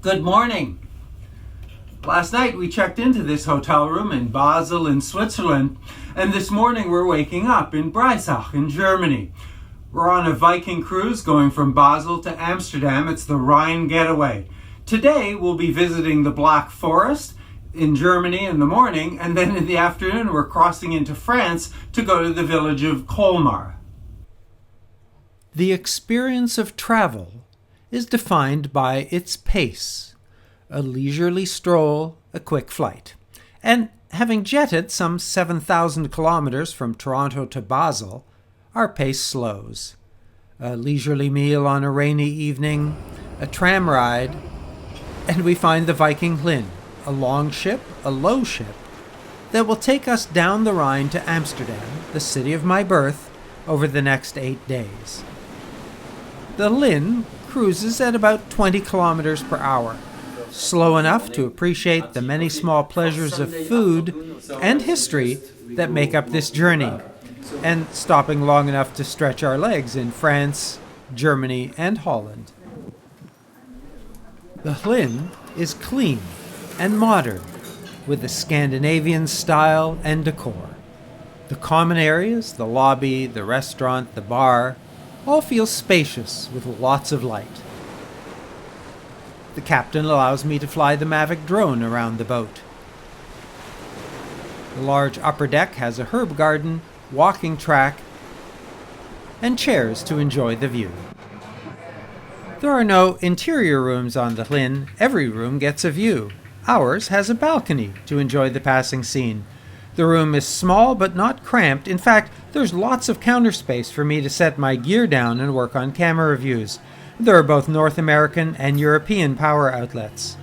Good morning. Last night we checked into this hotel room in Basel in Switzerland, and this morning we're waking up in Breisach in Germany. We're on a Viking cruise going from Basel to Amsterdam. It's the Rhine Getaway. Today we'll be visiting the Black Forest in Germany in the morning, and then in the afternoon we're crossing into France to go to the village of Colmar. The experience of travel is defined by its pace, a leisurely stroll, a quick flight. And having jetted some 7,000 kilometers from Toronto to Basel, our pace slows. A leisurely meal on a rainy evening, a tram ride, and we find the Viking Rhine, a long ship, a low ship, that will take us down the Rhine to Amsterdam, the city of my birth, over the next 8 days. The Rhine cruises at about 20 kilometers per hour, slow enough to appreciate the many small pleasures of food and history that make up this journey, and stopping long enough to stretch our legs in France, Germany, and Holland. The Rhine is clean and modern, with a Scandinavian style and decor. The common areas, the lobby, the restaurant, the bar, all feel spacious with lots of light. The captain allows me to fly the Mavic drone around the boat. The large upper deck has a herb garden, walking track, and chairs to enjoy the view. There are no interior rooms on the Rhine. Every room gets a view. Ours has a balcony to enjoy the passing scene. The room is small but not cramped. In fact, there's lots of counter space for me to set my gear down and work on camera views. There are both North American and European power outlets.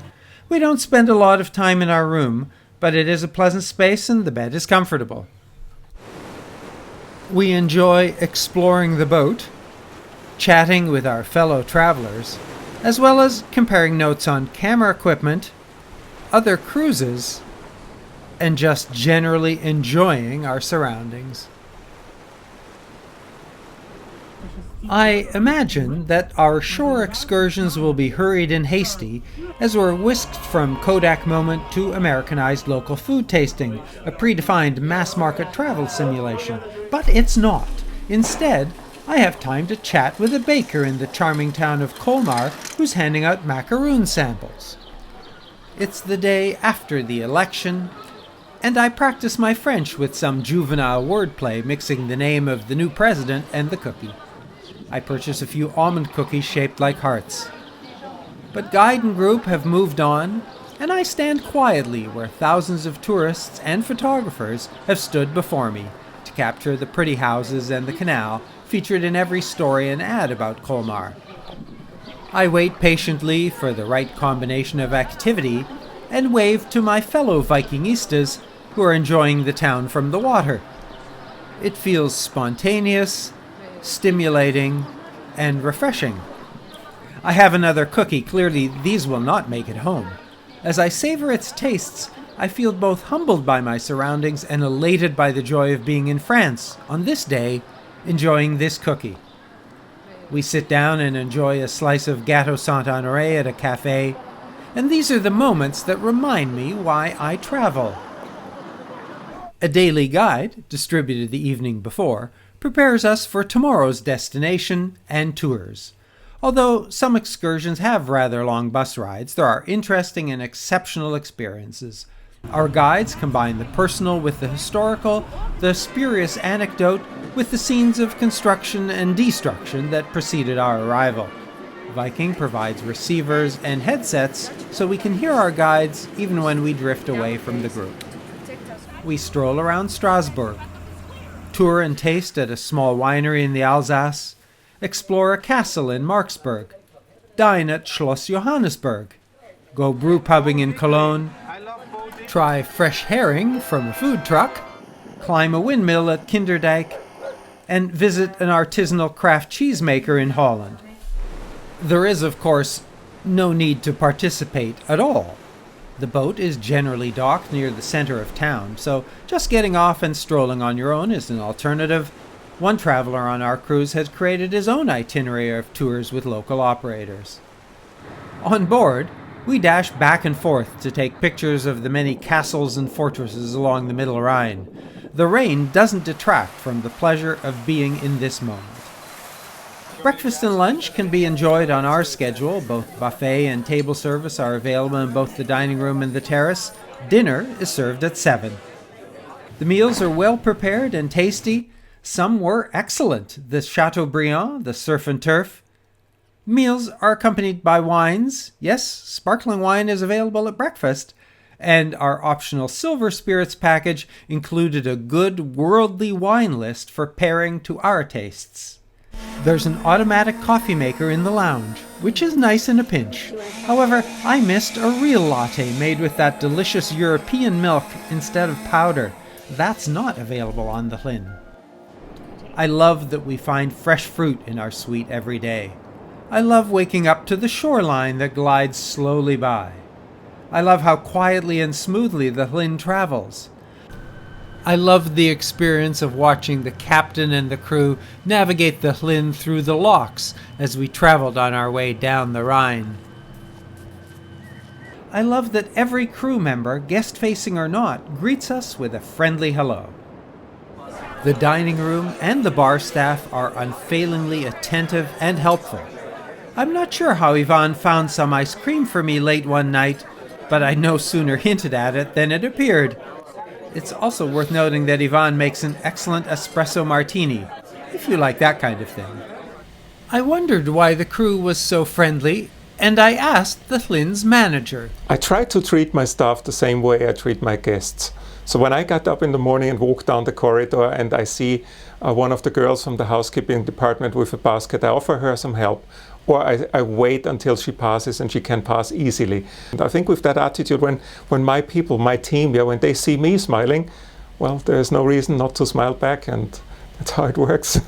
We don't spend a lot of time in our room, but it is a pleasant space and the bed is comfortable. We enjoy exploring the boat, chatting with our fellow travelers, as well as comparing notes on camera equipment, other cruises, and just generally enjoying our surroundings. I imagine that our shore excursions will be hurried and hasty as we're whisked from Kodak moment to Americanized local food tasting, a predefined mass-market travel simulation. But it's not. Instead, I have time to chat with a baker in the charming town of Colmar who's handing out macaroon samples. It's the day after the election, and I practice my French with some juvenile wordplay mixing the name of the new president and the cookie. I purchase a few almond cookies shaped like hearts. But guide and group have moved on, and I stand quietly where thousands of tourists and photographers have stood before me to capture the pretty houses and the canal featured in every story and ad about Colmar. I wait patiently for the right combination of activity and wave to my fellow Vikingistas who are enjoying the town from the water. It feels spontaneous, stimulating, and refreshing. I have another cookie. Clearly, these will not make it home. As I savor its tastes, I feel both humbled by my surroundings and elated by the joy of being in France on this day, enjoying this cookie. We sit down and enjoy a slice of Gâteau Saint-Honoré at a cafe, and these are the moments that remind me why I travel. A daily guide, distributed the evening before, prepares us for tomorrow's destination and tours. Although some excursions have rather long bus rides, there are interesting and exceptional experiences. Our guides combine the personal with the historical, the spurious anecdote with the scenes of construction and destruction that preceded our arrival. Viking provides receivers and headsets so we can hear our guides even when we drift away from the group. We stroll around Strasbourg, tour and taste at a small winery in the Alsace, explore a castle in Marksburg, dine at Schloss Johannesburg, go brew pubbing in Cologne, try fresh herring from a food truck, climb a windmill at Kinderdijk, and visit an artisanal craft cheesemaker in Holland. There is, of course, no need to participate at all. The boat is generally docked near the center of town, so just getting off and strolling on your own is an alternative. One traveler on our cruise has created his own itinerary of tours with local operators. On board, We dash back and forth to take pictures of the many castles and fortresses along the Middle Rhine. The rain doesn't detract from the pleasure of being in this moment. Breakfast and lunch can be enjoyed on our schedule. Both buffet and table service are available in both the dining room and the terrace. Dinner is served at 7. The meals are well prepared and tasty. Some were excellent. The Chateaubriand, the surf and turf. Meals are accompanied by wines. Yes, sparkling wine is available at breakfast. And our optional silver spirits package included a good worldly wine list for pairing to our tastes. There's an automatic coffee maker in the lounge, which is nice in a pinch. However, I missed a real latte made with that delicious European milk instead of powder. That's not available on the Llyn. I love that we find fresh fruit in our suite every day. I love waking up to the shoreline that glides slowly by. I love how quietly and smoothly the Llyn travels. I loved the experience of watching the captain and the crew navigate the Llyn through the locks as we traveled on our way down the Rhine. I love that every crew member, guest-facing or not, greets us with a friendly hello. The dining room and the bar staff are unfailingly attentive and helpful. I'm not sure how Yvonne found some ice cream for me late one night, but I no sooner hinted at it than it appeared. It's also worth noting that Yvonne makes an excellent espresso martini, if you like that kind of thing. I wondered why the crew was so friendly, and I asked the Llyn's manager. I try to treat my staff the same way I treat my guests. So when I got up in the morning and walk down the corridor and I see one of the girls from the housekeeping department with a basket, I offer her some help. Or I wait until she passes and she can pass easily. And I think with that attitude, when my people, my team, when they see me smiling, well, there's no reason not to smile back, and that's how it works.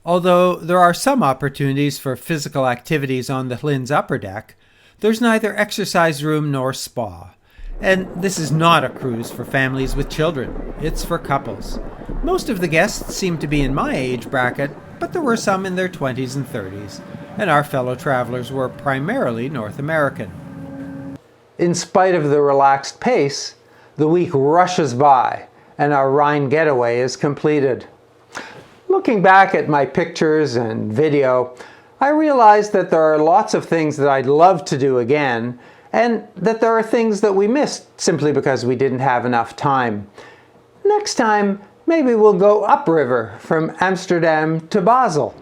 Although there are some opportunities for physical activities on the Llyn's upper deck, there's neither exercise room nor spa. And this is not a cruise for families with children. It's for couples. Most of the guests seem to be in my age bracket, but there were some in their 20s and 30s, and our fellow travelers were primarily North American. In spite of the relaxed pace, the week rushes by, and our Rhine getaway is completed. Looking back at my pictures and video, I realized that there are lots of things that I'd love to do again, and that there are things that we missed simply because we didn't have enough time. Next time, maybe we'll go upriver from Amsterdam to Basel.